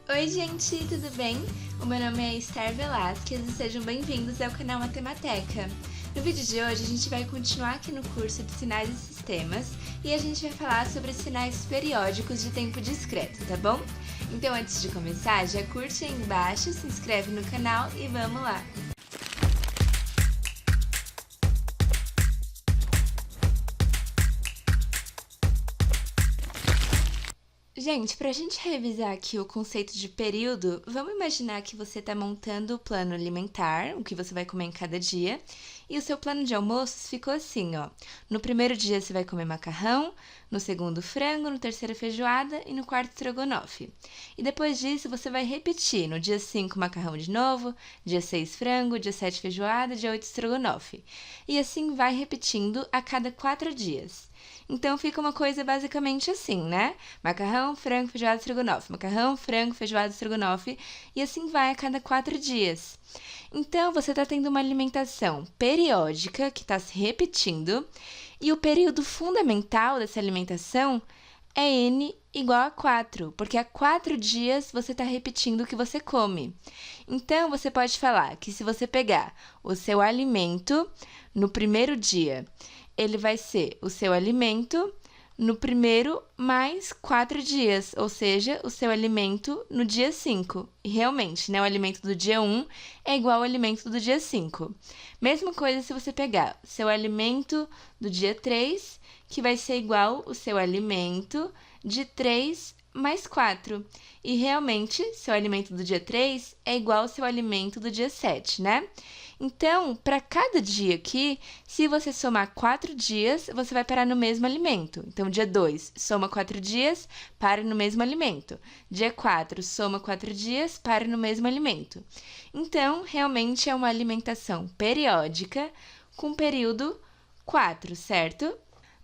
Oi gente, tudo bem? O meu nome é Esther Velasquez e sejam bem-vindos ao canal Matemateca. No vídeo de hoje a gente vai continuar aqui no curso de sinais e sistemas e a gente vai falar sobre sinais periódicos de tempo discreto, tá bom? Então antes de começar, já curte aí embaixo, se inscreve no canal e vamos lá! Gente, para a gente revisar aqui o conceito de período, vamos imaginar que você está montando o plano alimentar, o que você vai comer em cada dia, e o seu plano de almoços ficou assim, ó. No primeiro dia você vai comer macarrão, no segundo frango, no terceiro feijoada e no quarto estrogonofe. E depois disso você vai repetir, no dia 5 macarrão de novo, dia 6 frango, dia 7 feijoada, dia 8 estrogonofe. E assim vai repetindo a cada 4 dias. Então fica uma coisa basicamente assim, né? Macarrão, frango, feijoada, estrogonofe. Macarrão, frango, feijoada, estrogonofe. E assim vai a cada 4 dias. Então você está tendo uma alimentação periódica que está se repetindo. E o período fundamental dessa alimentação é N igual a 4, porque a 4 dias você está repetindo o que você come. Então, você pode falar que se você pegar o seu alimento no primeiro dia, ele vai ser o seu alimento no primeiro mais 4 dias, ou seja, o seu alimento no dia 5. E realmente, né, o alimento do dia 1 é igual ao alimento do dia 5. Mesma coisa se você pegar seu alimento do dia 3, que vai ser igual o seu alimento de 3 mais 4. E realmente, seu alimento do dia 3 é igual ao seu alimento do dia 7, né? Então, para cada dia aqui, se você somar 4 dias, você vai parar no mesmo alimento. Então, dia 2, soma 4 dias, para no mesmo alimento. Dia 4, soma 4 dias, para no mesmo alimento. Então, realmente é uma alimentação periódica com período 4, certo?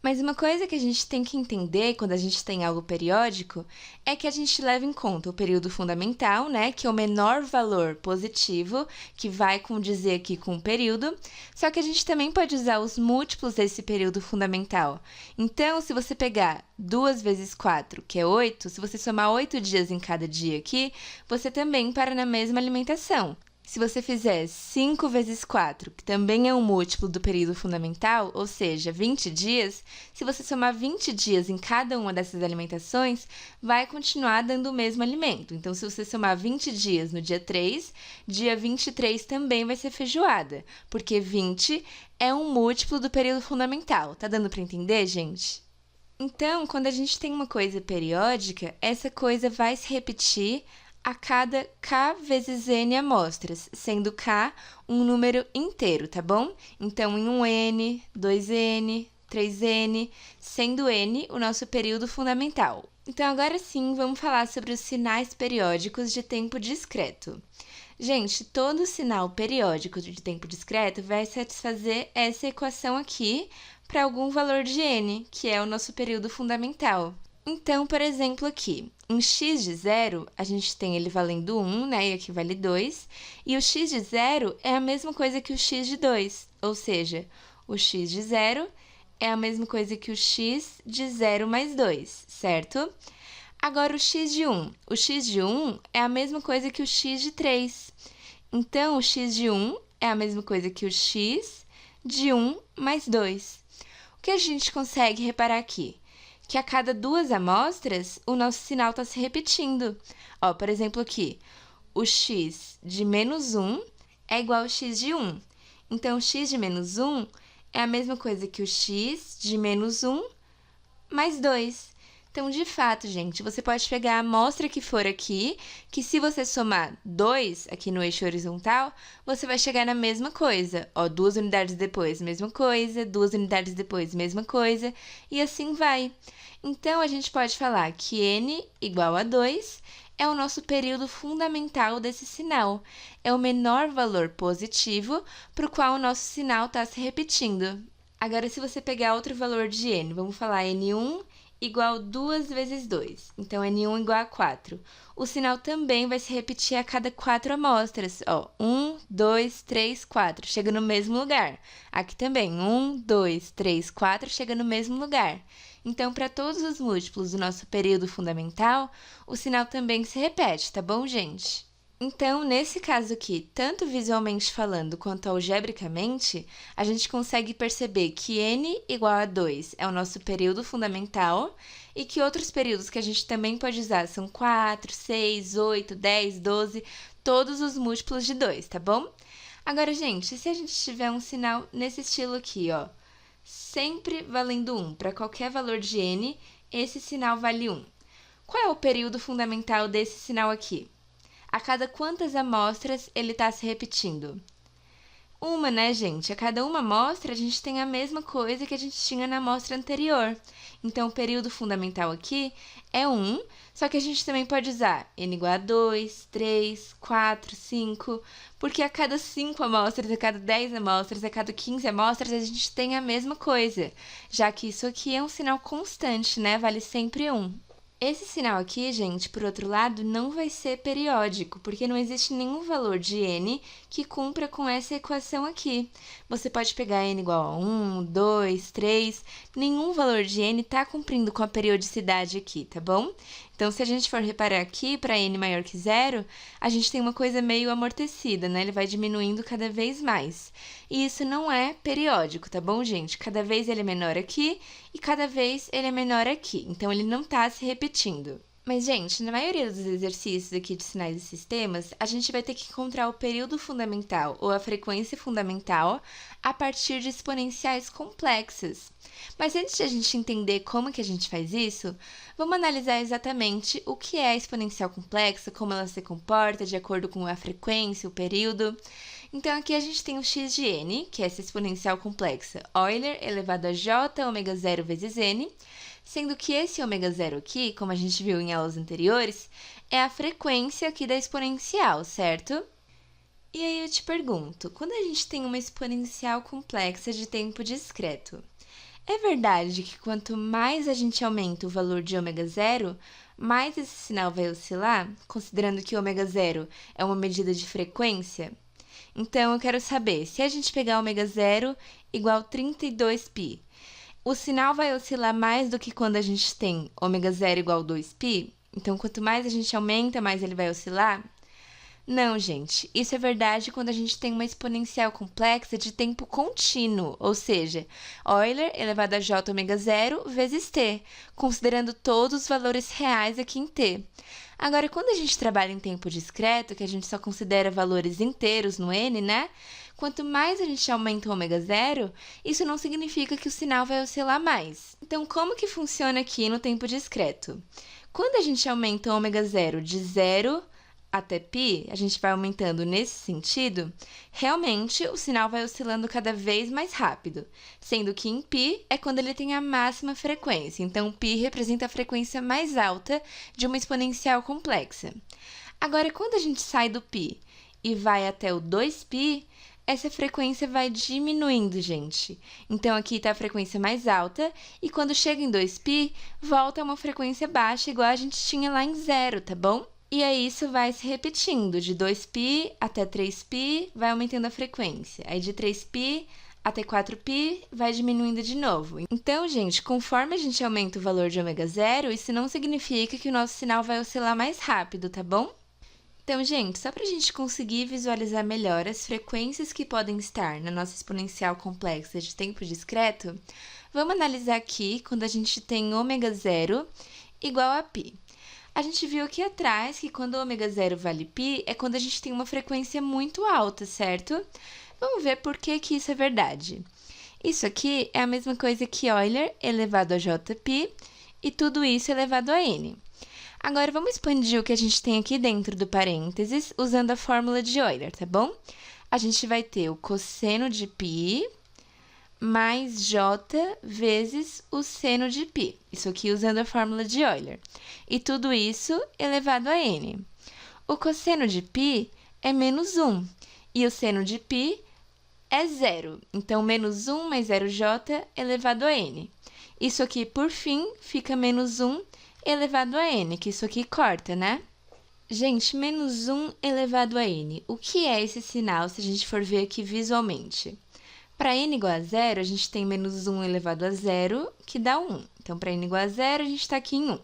Mas uma coisa que a gente tem que entender quando a gente tem algo periódico é que a gente leva em conta o período fundamental, né, que é o menor valor positivo, que vai condizer aqui com o período, só que a gente também pode usar os múltiplos desse período fundamental. Então, se você pegar 2 vezes 4, que é 8, se você somar 8 dias em cada dia aqui, você também para na mesma alimentação. Se você fizer 5 vezes 4, que também é um múltiplo do período fundamental, ou seja, 20 dias, se você somar 20 dias em cada uma dessas alimentações, vai continuar dando o mesmo alimento. Então, se você somar 20 dias no dia 3, dia 23 também vai ser feijoada, porque 20 é um múltiplo do período fundamental. Tá dando para entender, gente? Então, quando a gente tem uma coisa periódica, essa coisa vai se repetir a cada k vezes n amostras, sendo k um número inteiro, tá bom? Então, em 1n, 2n, 3n, sendo n o nosso período fundamental. Então, agora sim, vamos falar sobre os sinais periódicos de tempo discreto. Gente, todo sinal periódico de tempo discreto vai satisfazer essa equação aqui para algum valor de n, que é o nosso período fundamental. Então, por exemplo, aqui, em x de 0, a gente tem ele valendo 1, né, e aqui vale 2, e o x de 0 é a mesma coisa que o x de 2, ou seja, o x de 0 é a mesma coisa que o x de 0 mais 2, certo? Agora, o x de 1. O x de 1 é a mesma coisa que o x de 3. Então, o x de 1 é a mesma coisa que o x de 1 mais 2. O que a gente consegue reparar aqui? Que a cada 2 amostras, o nosso sinal está se repetindo. Ó, por exemplo, aqui, o x de menos 1 é igual ao x de 1. Então, o x de menos 1 é a mesma coisa que o x de menos 1 mais 2. Então, de fato, gente, você pode pegar a amostra que for aqui, que se você somar 2 aqui no eixo horizontal, você vai chegar na mesma coisa. Ó, 2 unidades depois, mesma coisa, 2 unidades depois, mesma coisa, e assim vai. Então, a gente pode falar que n igual a 2 é o nosso período fundamental desse sinal. É o menor valor positivo para o qual o nosso sinal está se repetindo. Agora, se você pegar outro valor de n, vamos falar n1 igual 2 vezes 2. Então, N1 igual a 4. O sinal também vai se repetir a cada 4 amostras. Ó, 1, 2, 3, 4. Chega no mesmo lugar. Aqui também, 1, 2, 3, 4. Chega no mesmo lugar. Então, para todos os múltiplos do nosso período fundamental, o sinal também se repete, tá bom, gente? Então, nesse caso aqui, tanto visualmente falando quanto algebricamente, a gente consegue perceber que n igual a 2 é o nosso período fundamental e que outros períodos que a gente também pode usar são 4, 6, 8, 10, 12, todos os múltiplos de 2, tá bom? Agora, gente, se a gente tiver um sinal nesse estilo aqui, ó, sempre valendo 1, para qualquer valor de n, esse sinal vale 1. Qual é o período fundamental desse sinal aqui? A cada quantas amostras ele está se repetindo? Uma, né, gente? A cada uma amostra, a gente tem a mesma coisa que a gente tinha na amostra anterior. Então, o período fundamental aqui é 1, só que a gente também pode usar n igual a 2, 3, 4, 5, porque a cada 5 amostras, a cada 10 amostras, a cada 15 amostras, a gente tem a mesma coisa, já que isso aqui é um sinal constante, né? Vale sempre 1. Esse sinal aqui, gente, por outro lado, não vai ser periódico, porque não existe nenhum valor de n que cumpra com essa equação aqui. Você pode pegar n igual a 1, 2, 3, nenhum valor de n está cumprindo com a periodicidade aqui, tá bom? Então, se a gente for reparar aqui, para n maior que 0, a gente tem uma coisa meio amortecida, né? Ele vai diminuindo cada vez mais. E isso não é periódico, tá bom, gente? Cada vez ele é menor aqui e cada vez ele é menor aqui. Então, ele não está se repetindo. Mas, gente, na maioria dos exercícios aqui de sinais e sistemas, a gente vai ter que encontrar o período fundamental ou a frequência fundamental a partir de exponenciais complexas. Mas antes de a gente entender como que a gente faz isso, vamos analisar exatamente o que é a exponencial complexa, como ela se comporta de acordo com a frequência, o período. Então, aqui a gente tem o x de n, que é essa exponencial complexa, Euler elevado a j ômega 0 vezes n, sendo que esse ômega 0 aqui, como a gente viu em aulas anteriores, é a frequência aqui da exponencial, certo? E aí eu te pergunto, quando a gente tem uma exponencial complexa de tempo discreto, é verdade que quanto mais a gente aumenta o valor de ômega 0, mais esse sinal vai oscilar, considerando que ômega 0 é uma medida de frequência? Então, eu quero saber, se a gente pegar ômega 0 igual 32π, o sinal vai oscilar mais do que quando a gente tem ômega 0 igual 2π? Então, quanto mais a gente aumenta, mais ele vai oscilar? Não, gente. Isso é verdade quando a gente tem uma exponencial complexa de tempo contínuo, ou seja, Euler elevado a j ômega 0 vezes t, considerando todos os valores reais aqui em t. Agora, quando a gente trabalha em tempo discreto, que a gente só considera valores inteiros no n, né? Quanto mais a gente aumenta o ômega 0, isso não significa que o sinal vai oscilar mais. Então, como que funciona aqui no tempo discreto? Quando a gente aumenta o ômega 0 de 0 até π, a gente vai aumentando nesse sentido, realmente o sinal vai oscilando cada vez mais rápido, sendo que em π é quando ele tem a máxima frequência, então π representa a frequência mais alta de uma exponencial complexa. Agora, quando a gente sai do π e vai até o 2π, essa frequência vai diminuindo, gente. Então, aqui está a frequência mais alta, e quando chega em 2π, volta a uma frequência baixa, igual a gente tinha lá em 0, tá bom? E aí, isso vai se repetindo, de 2π até 3π, vai aumentando a frequência. Aí, de 3π até 4π, vai diminuindo de novo. Então, gente, conforme a gente aumenta o valor de ômega 0, isso não significa que o nosso sinal vai oscilar mais rápido, tá bom? Então, gente, só para a gente conseguir visualizar melhor as frequências que podem estar na nossa exponencial complexa de tempo discreto, vamos analisar aqui quando a gente tem ômega 0 igual a π. A gente viu aqui atrás que quando o ômega 0 vale π, é quando a gente tem uma frequência muito alta, certo? Vamos ver por que que isso é verdade. Isso aqui é a mesma coisa que Euler elevado a jπ e tudo isso elevado a n. Agora, vamos expandir o que a gente tem aqui dentro do parênteses usando a fórmula de Euler, tá bom? A gente vai ter o cosseno de π mais j vezes o seno de π. Isso aqui usando a fórmula de Euler. E tudo isso elevado a n. O cosseno de π é menos 1 e o seno de π é 0. Então, menos 1 mais 0j elevado a n. Isso aqui, por fim, fica menos 1 elevado a n, que isso aqui corta, né? Gente, menos 1 elevado a n. O que é esse sinal se a gente for ver aqui visualmente? Para n igual a zero, a gente tem menos 1 elevado a zero, que dá 1. Então, para n igual a zero, a gente está aqui em 1.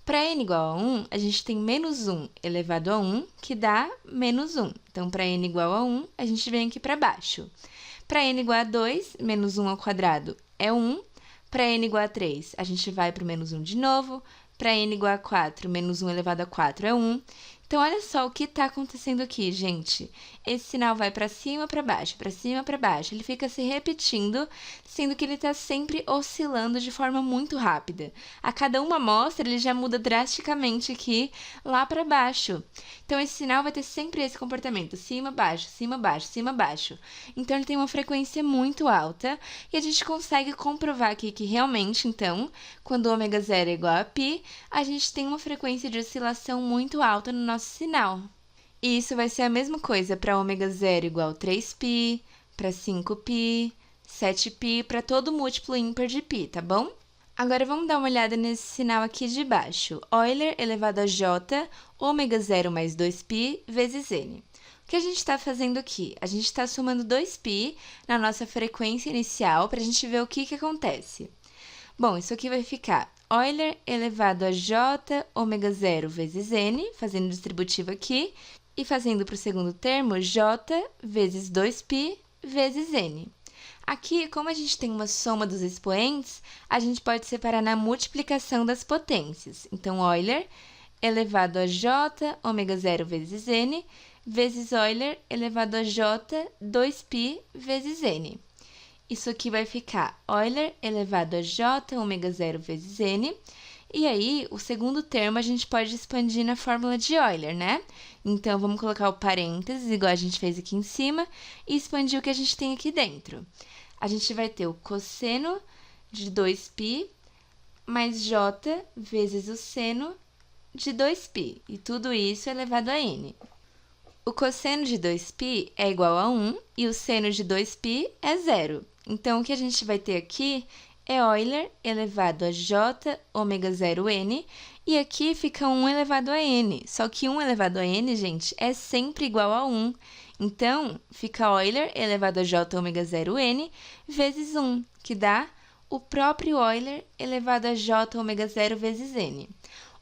Para n igual a 1, a gente tem menos 1 elevado a 1, que dá menos 1. Então, para n igual a 1, a gente vem aqui para baixo. Para n igual a 2, menos 1 ao quadrado é 1. Para n igual a 3, a gente vai para o menos 1 de novo. Para n igual a 4, menos 1 elevado a 4 é 1. Então, olha só o que está acontecendo aqui, gente. Esse sinal vai para cima, para baixo, para cima, para baixo. Ele fica se repetindo, sendo que ele está sempre oscilando de forma muito rápida. A cada uma amostra, ele já muda drasticamente aqui, lá para baixo. Então, esse sinal vai ter sempre esse comportamento, cima, baixo, cima, baixo, cima, baixo. Então, ele tem uma frequência muito alta e a gente consegue comprovar aqui que realmente, então, quando ômega zero é igual a π, a gente tem uma frequência de oscilação muito alta no nosso sinal. E isso vai ser a mesma coisa para ômega zero igual a 3π, para 5π, 7π, para todo múltiplo ímpar de π, tá bom? Agora, vamos dar uma olhada nesse sinal aqui de baixo. Euler elevado a j, ômega zero mais 2π vezes n. O que a gente está fazendo aqui? A gente está somando 2π na nossa frequência inicial para a gente ver o que acontece. Bom, isso aqui vai ficar Euler elevado a j ômega zero vezes n, fazendo distributivo aqui, e fazendo para o segundo termo, j vezes 2π vezes n. Aqui, como a gente tem uma soma dos expoentes, a gente pode separar na multiplicação das potências. Então, Euler elevado a j ômega zero vezes n, vezes Euler elevado a j 2π vezes n. Isso aqui vai ficar Euler elevado a j ômega zero vezes n. E aí, o segundo termo a gente pode expandir na fórmula de Euler, né? Então, vamos colocar o parênteses, igual a gente fez aqui em cima, e expandir o que a gente tem aqui dentro. A gente vai ter o cosseno de 2π mais j vezes o seno de 2π. E tudo isso elevado a n. O cosseno de 2π é igual a 1 e o seno de 2π é zero. Então, o que a gente vai ter aqui é Euler elevado a j ômega zero n, e aqui fica 1 elevado a n. Só que 1 elevado a n, gente, é sempre igual a 1. Então, fica Euler elevado a j ômega zero n vezes 1, que dá o próprio Euler elevado a j ômega zero vezes n.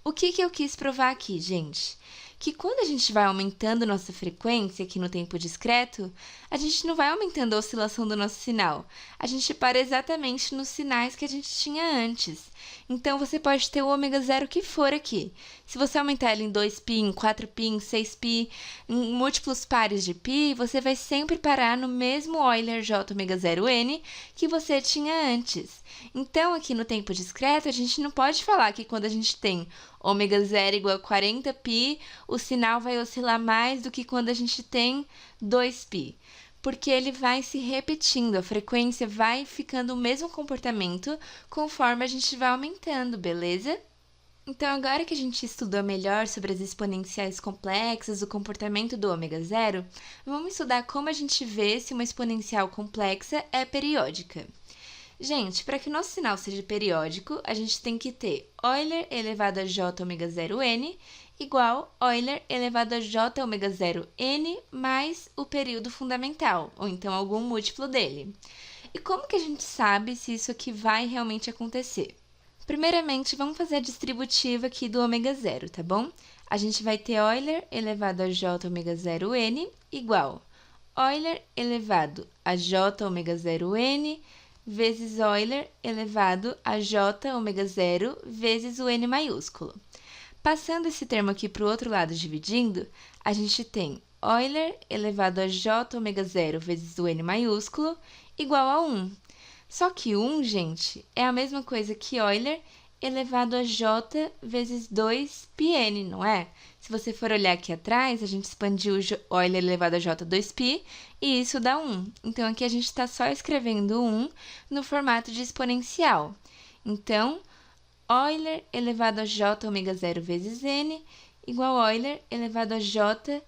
O que eu quis provar aqui, gente? Que quando a gente vai aumentando nossa frequência aqui no tempo discreto, a gente não vai aumentando a oscilação do nosso sinal. A gente para exatamente nos sinais que a gente tinha antes. Então, você pode ter o ômega zero que for aqui. Se você aumentar ele em 2π, em 4π, em 6π, em múltiplos pares de π, você vai sempre parar no mesmo Euler j ômega zero n que você tinha antes. Então, aqui no tempo discreto, a gente não pode falar que quando a gente tem ômega zero igual a 40π, o sinal vai oscilar mais do que quando a gente tem 2π. Porque ele vai se repetindo, a frequência vai ficando o mesmo comportamento conforme a gente vai aumentando, beleza? Então, agora que a gente estudou melhor sobre as exponenciais complexas, o comportamento do ômega zero, vamos estudar como a gente vê se uma exponencial complexa é periódica. Gente, para que nosso sinal seja periódico, a gente tem que ter Euler elevado a j ômega zero n igual Euler elevado a j ômega zero n mais o período fundamental, ou então algum múltiplo dele. E como que a gente sabe se isso aqui vai realmente acontecer? Primeiramente, vamos fazer a distributiva aqui do ômega zero, tá bom? A gente vai ter Euler elevado a j ômega zero n igual Euler elevado a j ômega zero n vezes Euler elevado a j ômega zero vezes o n maiúsculo. Passando esse termo aqui para o outro lado dividindo, a gente tem Euler elevado a j ômega zero vezes o n maiúsculo igual a 1. Só que 1, gente, é a mesma coisa que Euler elevado a j vezes 2πn, não é? Se você for olhar aqui atrás, a gente expandiu o Euler elevado a j 2π e isso dá 1. Então, aqui a gente está só escrevendo 1 no formato de exponencial. Então, Euler elevado a j ômega zero vezes n igual a Euler elevado a j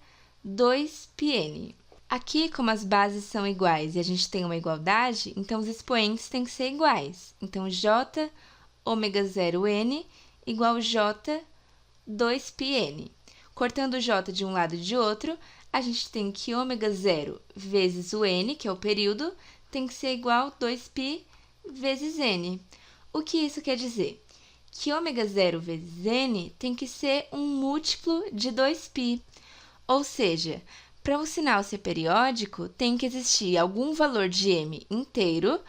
2πn. Aqui, como as bases são iguais e a gente tem uma igualdade, então os expoentes têm que ser iguais. Então, J ômega 0n igual J 2πn. Cortando o J de um lado e de outro, a gente tem que ômega 0 vezes o n, que é o período, tem que ser igual a 2π vezes n. O que isso quer dizer? Que ômega 0 vezes n tem que ser um múltiplo de 2π. Ou seja, para o sinal ser periódico, tem que existir algum valor de m inteiro,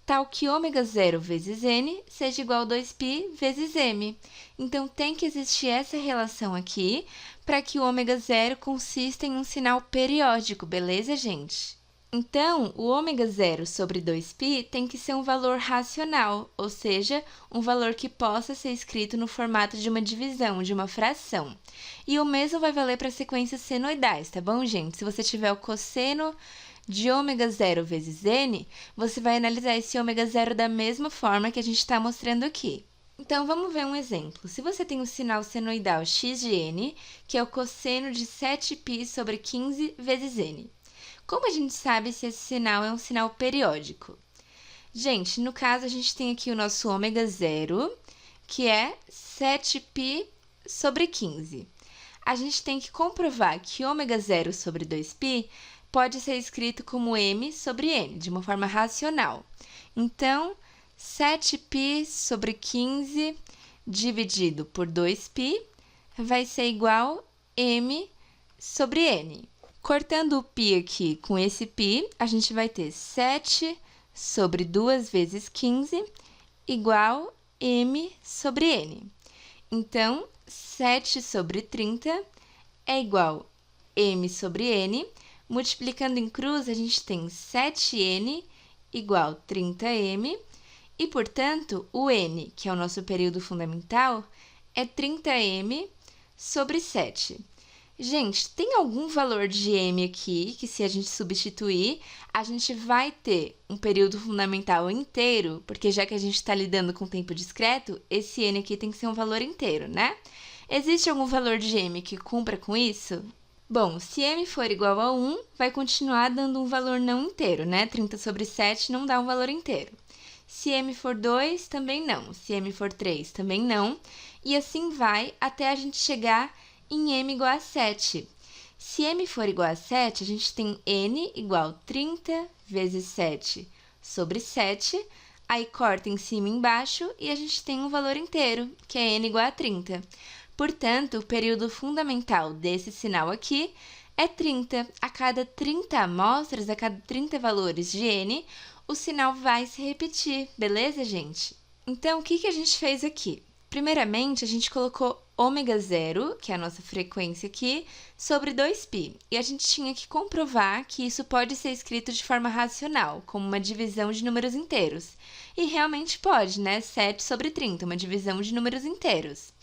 tal que ômega 0 vezes n seja igual a 2π vezes m. Então, tem que existir essa relação aqui para que o ômega 0 consista em um sinal periódico, beleza, gente? Então, o ômega 0 sobre 2π tem que ser um valor racional, ou seja, um valor que possa ser escrito no formato de uma divisão, de uma fração. E o mesmo vai valer para sequências senoidais, tá bom, gente? Se você tiver o cosseno de ômega 0 vezes n, você vai analisar esse ômega 0 da mesma forma que a gente está mostrando aqui. Então, vamos ver um exemplo. Se você tem o sinal senoidal x de n, que é o cosseno de 7π sobre 15 vezes n. Como a gente sabe se esse sinal é um sinal periódico? Gente, no caso, a gente tem aqui o nosso ômega 0, que é 7π sobre 15. A gente tem que comprovar que ômega 0 sobre 2π pode ser escrito como m sobre n, de uma forma racional. Então, 7π sobre 15 dividido por 2π vai ser igual a m sobre n. Cortando o π aqui com esse π, a gente vai ter 7 sobre 2 vezes 15 igual m sobre n. Então, 7 sobre 30 é igual a m sobre n. Multiplicando em cruz, a gente tem 7n igual a 30m. E, portanto, o n, que é o nosso período fundamental, é 30m sobre 7. Gente, tem algum valor de m aqui que, se a gente substituir, a gente vai ter um período fundamental inteiro, porque já que a gente está lidando com tempo discreto, esse n aqui tem que ser um valor inteiro, né? Existe algum valor de m que cumpra com isso? Bom, se m for igual a 1, vai continuar dando um valor não inteiro, né? 30 sobre 7 não dá um valor inteiro. Se m for 2, também não. Se m for 3, também não. E assim vai até a gente chegar em m igual a 7. Se m for igual a 7, a gente tem n igual a 30 vezes 7 sobre 7, aí corta em cima e embaixo e a gente tem um valor inteiro, que é n igual a 30. Portanto, o período fundamental desse sinal aqui é 30. A cada 30 amostras, a cada 30 valores de n, o sinal vai se repetir, beleza, gente? Então, o que a gente fez aqui? Primeiramente, a gente colocou ômega 0, que é a nossa frequência aqui, sobre 2π. E a gente tinha que comprovar que isso pode ser escrito de forma racional, como uma divisão de números inteiros. E realmente pode, né? 7 sobre 30, uma divisão de números inteiros.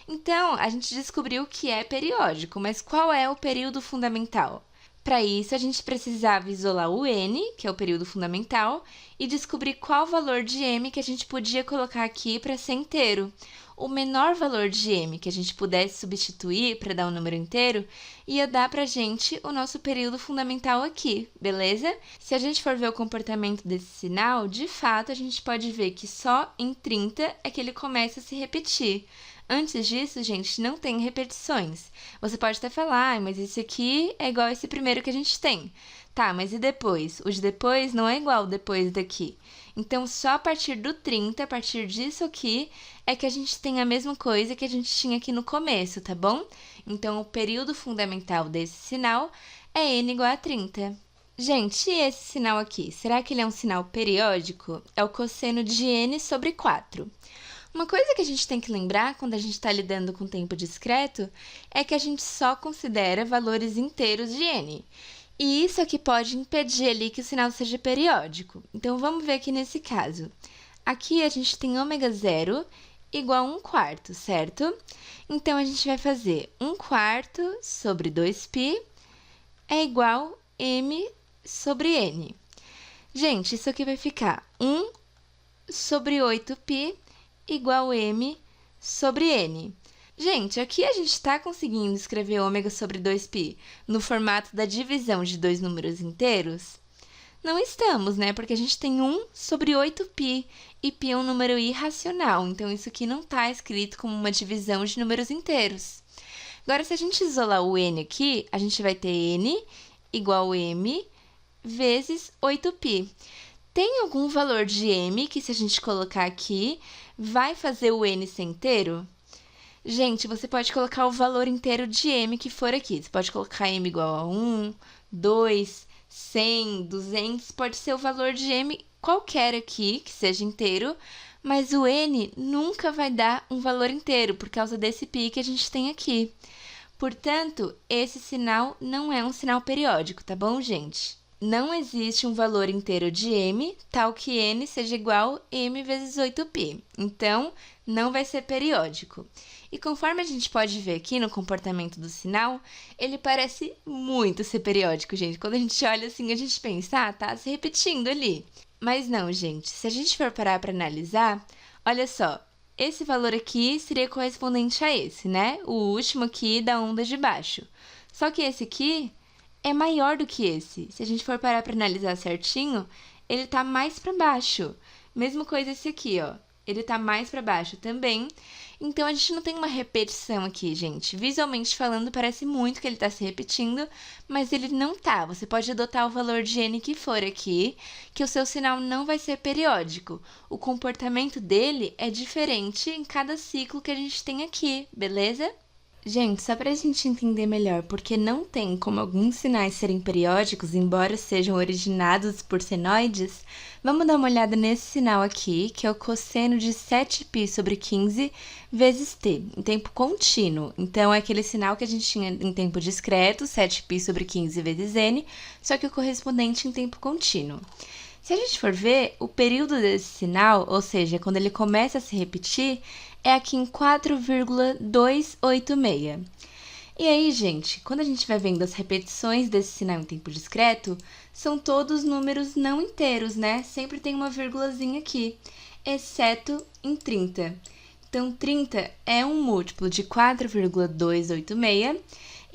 Então, a gente descobriu que é periódico, mas qual é o período fundamental? Para isso, a gente precisava isolar o n, que é o período fundamental, e descobrir qual valor de m que a gente podia colocar aqui para ser inteiro. O menor valor de m que a gente pudesse substituir para dar um número inteiro ia dar para a gente o nosso período fundamental aqui, beleza? Se a gente for ver o comportamento desse sinal, de fato, a gente pode ver que só em 30 é que ele começa a se repetir. Antes disso, gente, não tem repetições. Você pode até falar, mas esse aqui é igual a esse primeiro que a gente tem. Tá, mas e depois? O de depois não é igual ao depois daqui. Então, só a partir do 30, a partir disso aqui, é que a gente tem a mesma coisa que a gente tinha aqui no começo, tá bom? Então, o período fundamental desse sinal é n igual a 30. Gente, e esse sinal aqui? Será que ele é um sinal periódico? É o cosseno de n sobre 4. Uma coisa que a gente tem que lembrar quando a gente está lidando com tempo discreto é que a gente só considera valores inteiros de n. E isso aqui pode impedir ali que o sinal seja periódico. Então, vamos ver aqui nesse caso. Aqui a gente tem ômega 0 igual a 1/4, certo? Então, a gente vai fazer 1/4 sobre 2π é igual a m sobre n. Gente, isso aqui vai ficar 1 sobre 8π igual a m sobre n. Gente, aqui a gente está conseguindo escrever ômega sobre 2π no formato da divisão de dois números inteiros? Não estamos, né? Porque a gente tem 1 sobre 8π, e π é um número irracional, então isso aqui não está escrito como uma divisão de números inteiros. Agora, se a gente isolar o n aqui, a gente vai ter n igual a m vezes 8π. Tem algum valor de m que, se a gente colocar aqui, vai fazer o n ser inteiro? Gente, você pode colocar o valor inteiro de m que for aqui. Você pode colocar m igual a 1, 2, 100, 200, pode ser o valor de m qualquer aqui, que seja inteiro, mas o n nunca vai dar um valor inteiro, por causa desse π que a gente tem aqui. Portanto, esse sinal não é um sinal periódico, tá bom, gente? Não existe um valor inteiro de m, tal que n seja igual a m vezes 8π. Então, não vai ser periódico. E conforme a gente pode ver aqui no comportamento do sinal, ele parece muito ser periódico, gente. Quando a gente olha assim, a gente pensa, tá se repetindo ali. Mas não, gente. Se a gente for parar para analisar, olha só, esse valor aqui seria correspondente a esse, né? O último aqui da onda de baixo. Só que esse aqui é maior do que esse. Se a gente for parar para analisar certinho, ele está mais para baixo. Mesma coisa esse aqui, ó. Ele está mais para baixo também. Então, a gente não tem uma repetição aqui, gente. Visualmente falando, parece muito que ele está se repetindo, mas ele não tá. Você pode adotar o valor de n que for aqui, que o seu sinal não vai ser periódico. O comportamento dele é diferente em cada ciclo que a gente tem aqui, beleza? Gente, só para a gente entender melhor, porque não tem como alguns sinais serem periódicos, embora sejam originados por senoides, vamos dar uma olhada nesse sinal aqui, que é o cosseno de 7π sobre 15 vezes t, em tempo contínuo. Então, é aquele sinal que a gente tinha em tempo discreto, 7π sobre 15 vezes n, só que o correspondente em tempo contínuo. Se a gente for ver, o período desse sinal, ou seja, quando ele começa a se repetir, é aqui em 4,286. E aí, gente, quando a gente vai vendo as repetições desse sinal em tempo discreto, são todos números não inteiros, né? Sempre tem uma vírgulazinha aqui, exceto em 30. Então, 30 é um múltiplo de 4,286,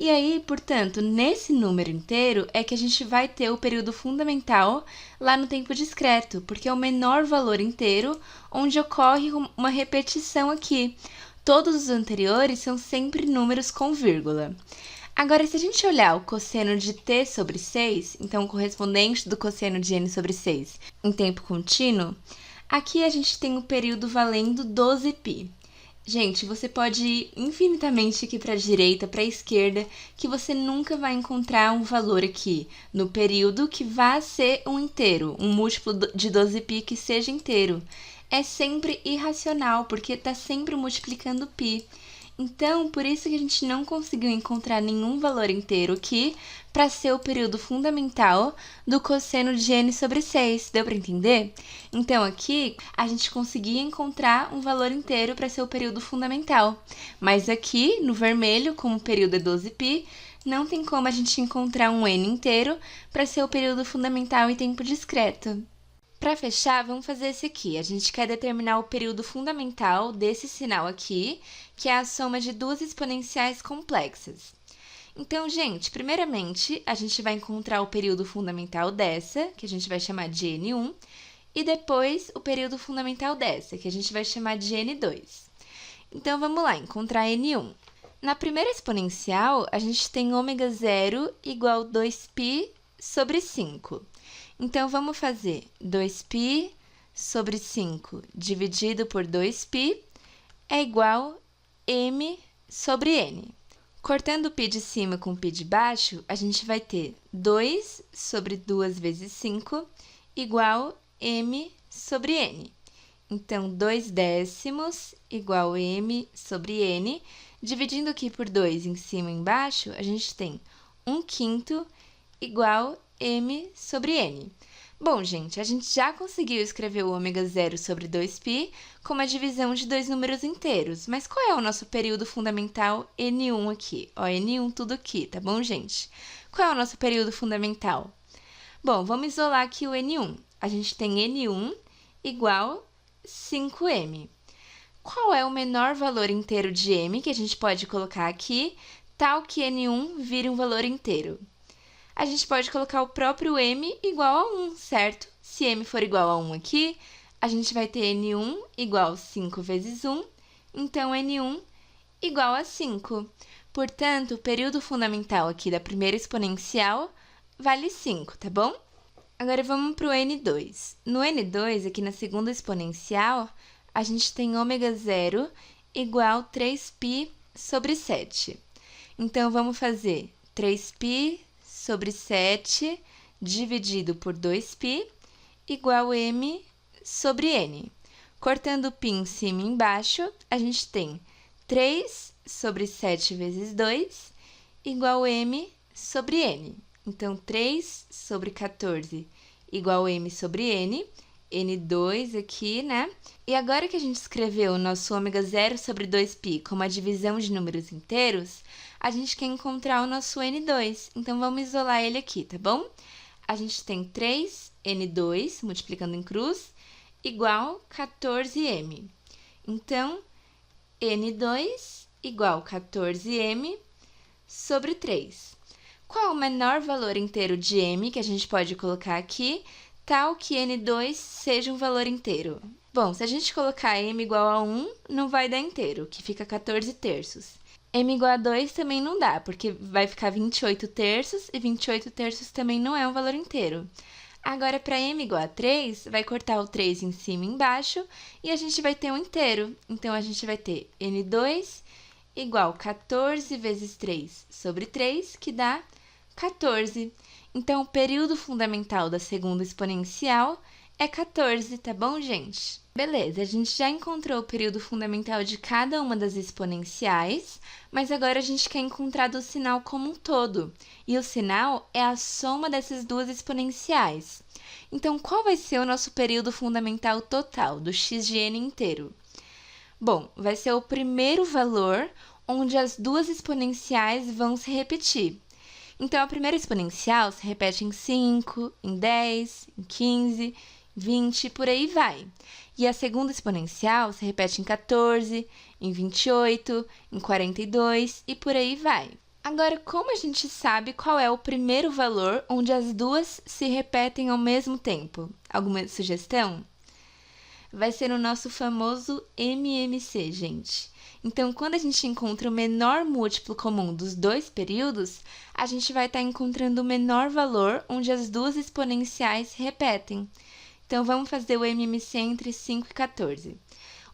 e aí, portanto, nesse número inteiro é que a gente vai ter o período fundamental lá no tempo discreto, porque é o menor valor inteiro onde ocorre uma repetição aqui. Todos os anteriores são sempre números com vírgula. Agora, se a gente olhar o cosseno de t sobre 6, então o correspondente do cosseno de n sobre 6 em tempo contínuo, aqui a gente tem o período valendo 12π. Gente, você pode ir infinitamente aqui para a direita, para a esquerda, que você nunca vai encontrar um valor aqui no período que vá ser um inteiro, um múltiplo de 12π que seja inteiro. É sempre irracional, porque está sempre multiplicando π. Então, por isso que a gente não conseguiu encontrar nenhum valor inteiro aqui para ser o período fundamental do cosseno de n sobre 6. Deu para entender? Então, aqui, a gente conseguia encontrar um valor inteiro para ser o período fundamental. Mas aqui, no vermelho, como o período é 12π, não tem como a gente encontrar um n inteiro para ser o período fundamental em tempo discreto. Para fechar, vamos fazer esse aqui. A gente quer determinar o período fundamental desse sinal aqui, que é a soma de duas exponenciais complexas. Então, gente, primeiramente, a gente vai encontrar o período fundamental dessa, que a gente vai chamar de N1, e depois o período fundamental dessa, que a gente vai chamar de N2. Então, vamos lá, encontrar N1. Na primeira exponencial, a gente tem ômega zero igual a 2π sobre 5. Então, vamos fazer 2π sobre 5 dividido por 2π é igual a m sobre n. Cortando o π de cima com o π de baixo, a gente vai ter 2 sobre 2 vezes 5 igual a m sobre n. Então, 2 décimos igual a m sobre n. Dividindo aqui por 2 em cima e embaixo, a gente tem 1/5 igual a m sobre n. Bom, gente, a gente já conseguiu escrever o ômega zero sobre 2π como a divisão de dois números inteiros. Mas qual é o nosso período fundamental N1 aqui? Ó, N1 tudo aqui, tá bom, gente? Qual é o nosso período fundamental? Bom, vamos isolar aqui o N1. A gente tem N1 igual 5m. qual é o menor valor inteiro de m que a gente pode colocar aqui, tal que n1 vire um valor inteiro? A gente pode colocar o próprio m igual a 1, certo? Se m for igual a 1 aqui, a gente vai ter n1 igual a 5 vezes 1, então n1 igual a 5. Portanto, o período fundamental aqui da primeira exponencial vale 5, tá bom? Agora vamos para o n2. No n2, aqui na segunda exponencial, a gente tem ômega zero igual a 3π sobre 7. Então, vamos fazer 3π sobre 7 dividido por 2π igual a m sobre n. Cortando π em cima e embaixo, a gente tem 3 sobre 7 vezes 2 igual a m sobre n. Então, 3 sobre 14 igual a m sobre n, n2 aqui, né? E agora que a gente escreveu o nosso ômega zero sobre 2π como a divisão de números inteiros, a gente quer encontrar o nosso n2. Então, vamos isolar ele aqui, tá bom? A gente tem 3n2, multiplicando em cruz, igual 14m. Então, n2 igual 14m sobre 3. Qual é o menor valor inteiro de m que a gente pode colocar aqui, tal que n2 seja um valor inteiro? Bom, se a gente colocar m igual a 1, não vai dar inteiro, que fica 14 terços. M igual a 2 também não dá, porque vai ficar 28 terços, e 28 terços também não é um valor inteiro. Agora, para m igual a 3, vai cortar o 3 em cima e embaixo, e a gente vai ter um inteiro. Então, a gente vai ter n2 igual 14 vezes 3 sobre 3, que dá 14. Então, o período fundamental da segunda exponencial é 14, tá bom, gente? Beleza, a gente já encontrou o período fundamental de cada uma das exponenciais, mas agora a gente quer encontrar do sinal como um todo. E o sinal é a soma dessas duas exponenciais. Então, qual vai ser o nosso período fundamental total do x de n inteiro? Bom, vai ser o primeiro valor onde as duas exponenciais vão se repetir. Então, a primeira exponencial se repete em 5, em 10, em 15, 20, por aí vai. E a segunda exponencial se repete em 14, em 28, em 42 e por aí vai. Agora, como a gente sabe qual é o primeiro valor onde as duas se repetem ao mesmo tempo? Alguma sugestão? Vai ser o nosso famoso MMC, gente. Então, quando a gente encontra o menor múltiplo comum dos dois períodos, a gente vai estar encontrando o menor valor onde as duas exponenciais se repetem. Então, vamos fazer o MMC entre 5 e 14.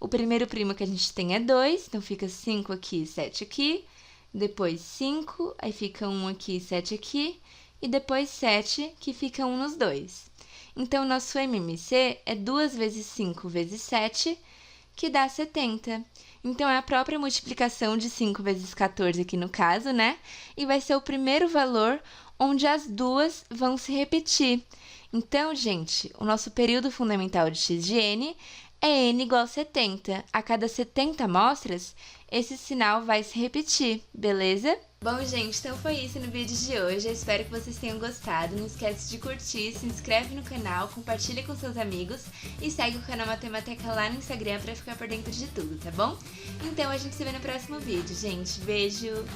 O primeiro primo que a gente tem é 2, então fica 5 aqui e 7 aqui. Depois 5, aí fica 1 aqui e 7 aqui. E depois 7, que fica 1 nos dois. Então, nosso MMC é 2 vezes 5 vezes 7, que dá 70. Então, é a própria multiplicação de 5 vezes 14 aqui no caso, né? E vai ser o primeiro valor onde as duas vão se repetir. Então, gente, o nosso período fundamental de x de n é n igual a 70. A cada 70 amostras, esse sinal vai se repetir, beleza? Bom, gente, então foi isso no vídeo de hoje. Eu espero que vocês tenham gostado. Não esquece de curtir, se inscreve no canal, compartilha com seus amigos e segue o canal Matemateca lá no Instagram pra ficar por dentro de tudo, tá bom? Então, a gente se vê no próximo vídeo, gente. Beijo!